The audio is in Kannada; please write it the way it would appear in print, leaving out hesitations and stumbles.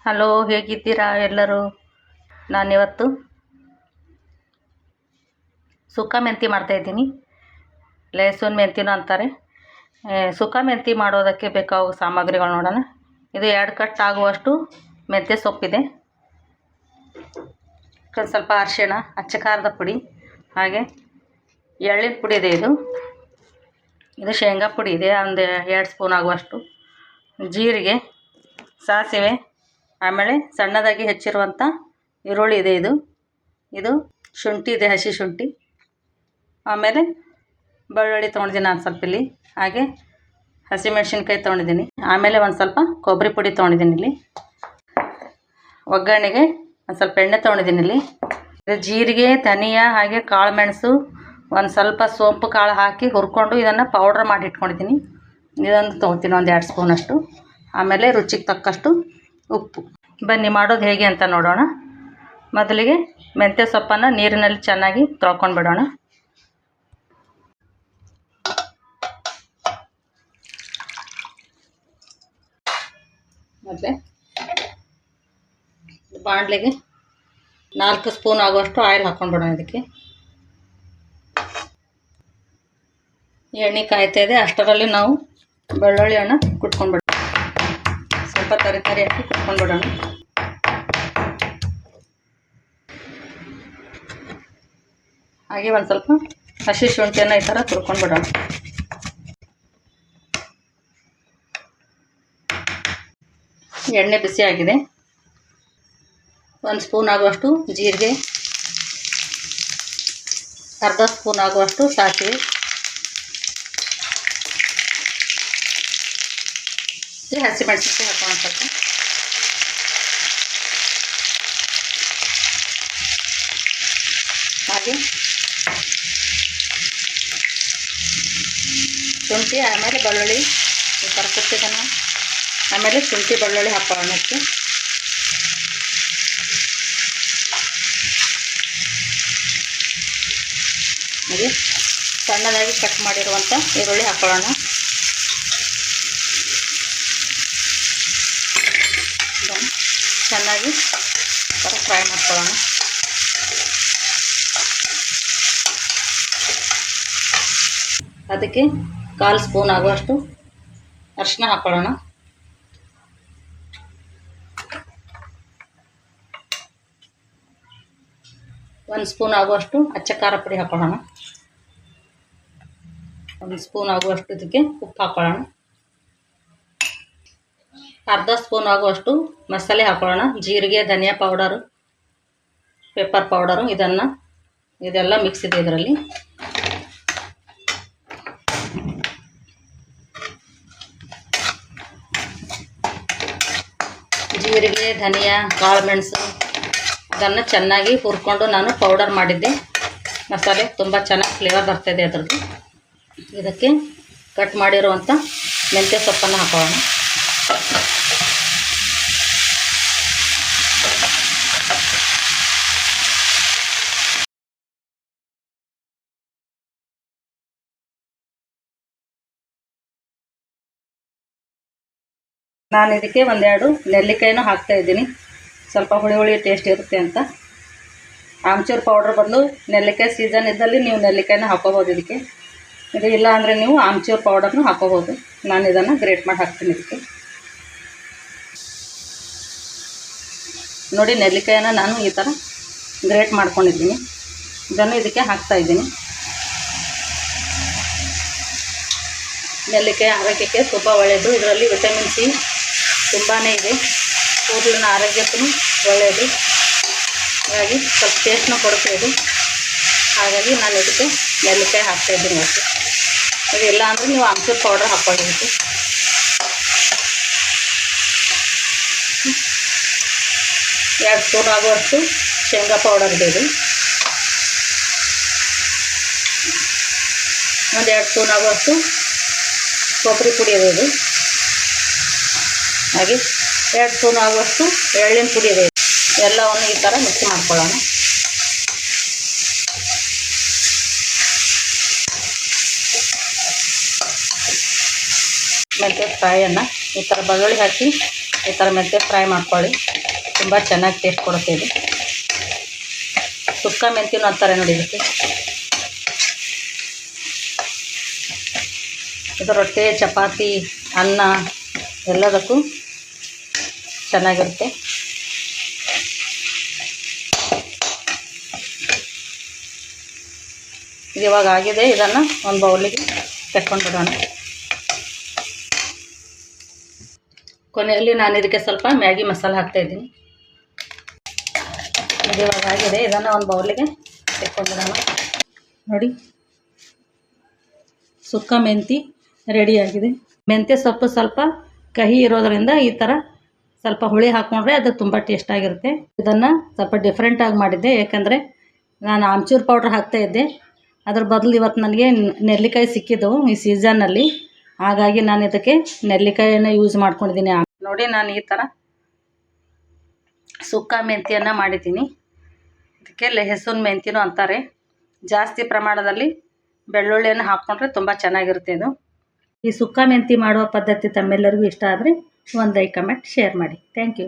ಹಲೋ, ಹೇಗಿದ್ದೀರಾ ಎಲ್ಲರೂ? ನಾನಿವತ್ತು ಸುಕ್ಕ ಮೆಂತಿ ಮಾಡ್ತಾಯಿದ್ದೀನಿ. ಲೇಸನ್ ಮೆಂತಿನೂ ಅಂತಾರೆ. ಸುಕ್ಕ ಮೆಂತಿ ಮಾಡೋದಕ್ಕೆ ಬೇಕಾಗುವ ಸಾಮಗ್ರಿಗಳು ನೋಡೋಣ. ಇದು 2 ಕಟ್ ಆಗುವಷ್ಟು ಮೆಂತ್ಯ ಸೊಪ್ಪಿದೆ. ಸ್ವಲ್ಪ ಅರಿಶಿಣ, ಅಚ್ಚ ಖಾರದ ಪುಡಿ, ಹಾಗೆ ಎಳ್ಳಿನ ಪುಡಿ ಇದೆ. ಇದು ಶೇಂಗಾ ಪುಡಿ ಇದೆ, ಒಂದು 2 ಸ್ಪೂನ್ ಆಗುವಷ್ಟು. ಜೀರಿಗೆ, ಸಾಸಿವೆ, ಆಮೇಲೆ ಸಣ್ಣದಾಗಿ ಹೆಚ್ಚಿರುವಂಥ ಈರುಳ್ಳಿ ಇದೆ. ಇದು ಶುಂಠಿ ಇದೆ, ಹಸಿ ಶುಂಠಿ. ಆಮೇಲೆ ಬೆಳ್ಳುಳ್ಳಿ ತೊಗೊಂಡಿದ್ದೀನಿ ನಾನು ಸ್ವಲ್ಪ ಇಲ್ಲಿ. ಹಾಗೆ ಹಸಿಮೆಣ್ಸಿನ್ಕಾಯಿ ತೊಗೊಂಡಿದ್ದೀನಿ. ಆಮೇಲೆ ಒಂದು ಸ್ವಲ್ಪ ಕೊಬ್ಬರಿ ಪುಡಿ ತೊಗೊಂಡಿದ್ದೀನಿ ಇಲ್ಲಿ. ಒಗ್ಗರಣೆಗೆ ಒಂದು ಸ್ವಲ್ಪ ಎಣ್ಣೆ ತೊಗೊಂಡಿದ್ದೀನಿ ಇಲ್ಲಿ. ಇದು ಜೀರಿಗೆ, ಧನಿಯಾ, ಹಾಗೆ ಕಾಳು ಮೆಣಸು, ಒಂದು ಸ್ವಲ್ಪ ಸೋಂಪು ಕಾಳು ಹಾಕಿ ಹುರ್ಕೊಂಡು ಇದನ್ನು ಪೌಡ್ರ್ ಮಾಡಿ ಇಟ್ಕೊಂಡಿದ್ದೀನಿ. ಇದೊಂದು ತೊಗೊತೀನಿ, ಒಂದು 2 ಸ್ಪೂನಷ್ಟು. ಆಮೇಲೆ ರುಚಿಗೆ ತಕ್ಕಷ್ಟು ಉಪ್ಪು. ಬನ್ನಿ ಮಾಡೋದು ಹೇಗೆ ಅಂತ ನೋಡೋಣ. ಮೊದಲಿಗೆ ಮೆಂತ್ಯ ಸೊಪ್ಪನ್ನು ನೀರಿನಲ್ಲಿ ಚೆನ್ನಾಗಿ ತೊಳ್ಕೊಂಡು ಬಿಡೋಣ. ಮೊದಲೇ ಬಾಣಲೆಗೆ 4 ಸ್ಪೂನ್ ಆಗುವಷ್ಟು ಆಯಿಲ್ ಹಾಕ್ಕೊಂಡ್ಬಿಡೋಣ. ಇದಕ್ಕೆ ಎಣ್ಣೆ ಕಾಯ್ತಾ ಇದೆ. ಅಷ್ಟರಲ್ಲಿ ನಾವು ಬೆಳ್ಳುಳ್ಳಿ ಹಣ್ಣು ಕುಟ್ಕೊಂಡ್ಬಿಡೋಣ. ಸ್ವಲ್ಪ ತರಿ ಹಾಕಿ ಕುಟ್ಕೊಂಡ್ಬಿಡೋಣ. ಹಾಗೆ ಒಂದು ಸ್ವಲ್ಪ ಹಸಿ ಶುಂಠಿಯನ್ನು ಈ ಥರ ತುರ್ಕೊಂಡ್ಬಿಡೋಣ. ಎಣ್ಣೆ ಬಿಸಿ ಆಗಿದೆ. 1 ಸ್ಪೂನ್ ಆಗುವಷ್ಟು ಜೀರಿಗೆ, ಅರ್ಧ ಸ್ಪೂನ್ ಆಗುವಷ್ಟು ಸಾಸಿವೆ, ಹಸಿಮೆಣಸಿನಕಾಯಿ ಹಾಕೋಣ ಸ್ವಲ್ಪ. ಹಾಗೆ ಶುಂಠಿ, ಆಮೇಲೆ ಬೆಳ್ಳುಳ್ಳಿ ಈ ಥರ ಕುಟ್ಟಿದ್ದನ್ನು, ಆಮೇಲೆ ಶುಂಠಿ ಬೆಳ್ಳುಳ್ಳಿ ಹಾಕೋಣ ಅದಕ್ಕೆ. ಹಾಗೆ ಸಣ್ಣದಾಗಿ ಕಟ್ ಮಾಡಿರುವಂಥ ಈರುಳ್ಳಿ ಹಾಕೊಳ್ಳೋಣ. ಚೆನ್ನಾಗಿ ಫ್ರೈ ಮಾಡ್ಕೊಳ್ಳೋಣ. ಅದಕ್ಕೆ 1/4 ಸ್ಪೂನ್ ಆಗುವಷ್ಟು ಅರಿಶಿನ ಹಾಕೊಳ್ಳೋಣ. ಒಂದು ಸ್ಪೂನ್ ಆಗುವಷ್ಟು ಅಚ್ಚ ಖಾರ ಪುಡಿ ಹಾಕೊಳ್ಳೋಣ. 1 ಸ್ಪೂನ್ ಆಗುವಷ್ಟು ಇದಕ್ಕೆ ಉಪ್ಪು ಹಾಕೊಳ್ಳೋಣ. ಅರ್ಧ ಸ್ಪೂನ್ ಆಗುವಷ್ಟು ಮಸಾಲೆ ಹಾಕೊಳ್ಳೋಣ. ಜೀರಿಗೆ, ಧನಿಯಾ ಪೌಡರು, ಪೆಪ್ಪರ್ ಪೌಡರು, ಇದೆಲ್ಲ ಮಿಕ್ಸ್ ಇದೆ ಇದರಲ್ಲಿ. ಜೀರಿಗೆ, ಧನಿಯಾ, ಕಾಳು ಮೆಣಸು ಇದನ್ನು ಚೆನ್ನಾಗಿ ಹುರ್ಕೊಂಡು ನಾನು ಪೌಡರ್ ಮಾಡಿದ್ದೆ. ಮಸಾಲೆ ತುಂಬ ಚೆನ್ನಾಗಿ ಫ್ಲೇವರ್ ಬರ್ತಾಯಿದೆ ಅದರದ್ದು. ಇದಕ್ಕೆ ಕಟ್ ಮಾಡಿರುವಂಥ ಮೆಂತ್ಯ ಸೊಪ್ಪನ್ನು ಹಾಕೊಳ್ಳೋಣ. ನಾನು ಇದಕ್ಕೆ 1-2 ನೆಲ್ಲಿಕಾಯಿನೂ ಹಾಕ್ತಾಯಿದ್ದೀನಿ, ಸ್ವಲ್ಪ ಹುಳಿ ಟೇಸ್ಟ್ ಇರುತ್ತೆ ಅಂತ. ಆಮ್ಚೂರು ಪೌಡ್ರ್ ಬಂದು ನೆಲ್ಲಿಕಾಯಿ ಸೀಸನ್ ಇದ್ದಲ್ಲಿ ನೀವು ನೆಲ್ಲಿಕಾಯಿನ ಹಾಕೋಬೋದು ಇದಕ್ಕೆ. ಇದು ಇಲ್ಲ ಅಂದರೆ ನೀವು ಆಮ್ಚೂರು ಪೌಡರ್ನೂ ಹಾಕೋಬೋದು. ನಾನು ಇದನ್ನು ಗ್ರೇಟ್ ಮಾಡಿ ಹಾಕ್ತೀನಿ ಇದಕ್ಕೆ. ನೋಡಿ, ನೆಲ್ಲಿಕಾಯಿನ ನಾನು ಈ ಥರ ಗ್ರೇಟ್ ಮಾಡ್ಕೊಂಡಿದ್ದೀನಿ. ಇದನ್ನು ಇದಕ್ಕೆ ಹಾಕ್ತಾಯಿದ್ದೀನಿ. ನೆಲ್ಲಿಕಾಯಿ ಆರೋಗ್ಯಕ್ಕೆ ತುಂಬ ಒಳ್ಳೆಯದು. ಇದರಲ್ಲಿ ವಿಟಮಿನ್ ಸಿ ತುಂಬಾ ಇದೆ. ಕೂದಲಿನ ಆರೋಗ್ಯಕ್ಕೂ ಒಳ್ಳೆಯದು. ಹಾಗಾಗಿ ಸ್ವಲ್ಪ ಟೇಸ್ಟ್ನ ಕೊಡುತ್ತೆ ಇದು. ಹಾಗಾಗಿ ನಾನು ಇದಕ್ಕೆ ನೆಲ್ಲಿಕಾಯಿ ಹಾಕ್ತಾಯಿದ್ದೀನಿ ಅಷ್ಟೇ. ಇದು ಇಲ್ಲ ಅಂದರೆ ನೀವು ಆಮ್ಚೂರು ಪೌಡರ್ ಹಾಕ್ಕೊಂಡಿದ್ದೀವಿ. 2 ಸ್ಪೂನ್ ಆಗುವಷ್ಟು ಶೇಂಗಾ ಪೌಡರ್ ಇದೆ. ಇದು 1-2 ಸ್ಪೂನ್ ಆಗುವಷ್ಟು ಕೊಬ್ಬರಿ ಪುಡಿ ಇದೆ. ಹಾಗೆ 2 ಸ್ಪೂನ್ ಆಗುವಷ್ಟು ಎಳ್ಳಿನ ಪುಡಿ ಇದೆ. ಎಲ್ಲವನ್ನು ಈ ಥರ ಮಿಕ್ಸ್ ಮಾಡ್ಕೊಳ್ಳೋಣ. ಮೆಂತ್ಯ ಕಾಯನ್ನು ಈ ಥರ ಬೆಳ್ಳುಳ್ಳಿ ಹಾಕಿ ಈ ಥರ ಮೆಂತ್ಯ ಫ್ರೈ ಮಾಡ್ಕೊಳ್ಳಿ, ತುಂಬ ಚೆನ್ನಾಗಿ ಟೇಸ್ಟ್ ಕೊಡುತ್ತೆ ಇದು. ಸುಕ್ಕ ಮೆಂತ್ಯನೂ ಅಂತಾರೆ ನೋಡಿ ಇದಕ್ಕೆ. ಇದು ರೊಟ್ಟಿ, ಚಪಾತಿ, ಅನ್ನ ಎಲ್ಲದಕ್ಕೂ ಚೆನ್ನಾಗಿರುತ್ತೆ. ಇದು ಇವಾಗ ಆಗಿದೆ. ಇದನ್ನು ಒಂದು ಬೌಲಿಗೆ ತೆಕ್ಕೊಂಡು ಬಿಡೋಣ. ಕೊನೆಯಲ್ಲಿ ನಾನು ಇದಕ್ಕೆ ಸ್ವಲ್ಪ ಮ್ಯಾಗಿ ಮಸಾಲ ಹಾಕ್ತಾಯಿದ್ದೀನಿ. ಇದು ಇವಾಗ ಆಗಿದೆ. ಇದನ್ನು ಒಂದು ಬೌಲಿಗೆ ತೆಕ್ಕೊಂಡು ಬಿಡೋಣ. ನೋಡಿ, ಸುಕ್ಕ ಮೆಂತಿ ರೆಡಿಯಾಗಿದೆ. ಮೆಂತ್ಯ ಸೊಪ್ಪು ಸ್ವಲ್ಪ ಕಹಿ ಇರೋದರಿಂದ ಈ ಥರ ಸ್ವಲ್ಪ ಹುಳಿ ಹಾಕ್ಕೊಂಡ್ರೆ ಅದು ತುಂಬ ಟೇಸ್ಟಾಗಿರುತ್ತೆ. ಇದನ್ನು ಸ್ವಲ್ಪ ಡಿಫ್ರೆಂಟಾಗಿ ಮಾಡಿದ್ದೆ, ಯಾಕಂದರೆ ನಾನು ಆಮ್ಚೂರು ಪೌಡ್ರ್ ಹಾಕ್ತಾಯಿದ್ದೆ. ಅದ್ರ ಬದಲು ಇವತ್ತು ನನಗೆ ನೆಲ್ಲಿಕಾಯಿ ಸಿಕ್ಕಿದ್ದವು ಈ ಸೀಸನ್ನಲ್ಲಿ, ಹಾಗಾಗಿ ನಾನು ಇದಕ್ಕೆ ನೆಲ್ಲಿಕಾಯಿಯನ್ನು ಯೂಸ್ ಮಾಡ್ಕೊಂಡಿದ್ದೀನಿ. ನೋಡಿ, ನಾನು ಈ ಥರ ಸುಕ್ಕ ಮೆಂತ್ಯವನ್ನು ಮಾಡಿದ್ದೀನಿ. ಇದಕ್ಕೆ ಲೆಹಸೂನ್ ಮೆಂತ್ಯನೂ ಅಂತಾರೆ. ಜಾಸ್ತಿ ಪ್ರಮಾಣದಲ್ಲಿ ಬೆಳ್ಳುಳ್ಳಿಯನ್ನು ಹಾಕ್ಕೊಂಡ್ರೆ ತುಂಬ ಚೆನ್ನಾಗಿರುತ್ತೆ ಇದು. ಈ ಸುಕ್ಕ ಮೆಂತಿ ಮಾಡುವ ಪದ್ಧತಿ ತಮ್ಮೆಲ್ಲರಿಗೂ ಇಷ್ಟ ಆದರೆ ಒಂದು ಲೈಕ್, ಕಮೆಂಟ್, ಶೇರ್ ಮಾಡಿ. Thank you.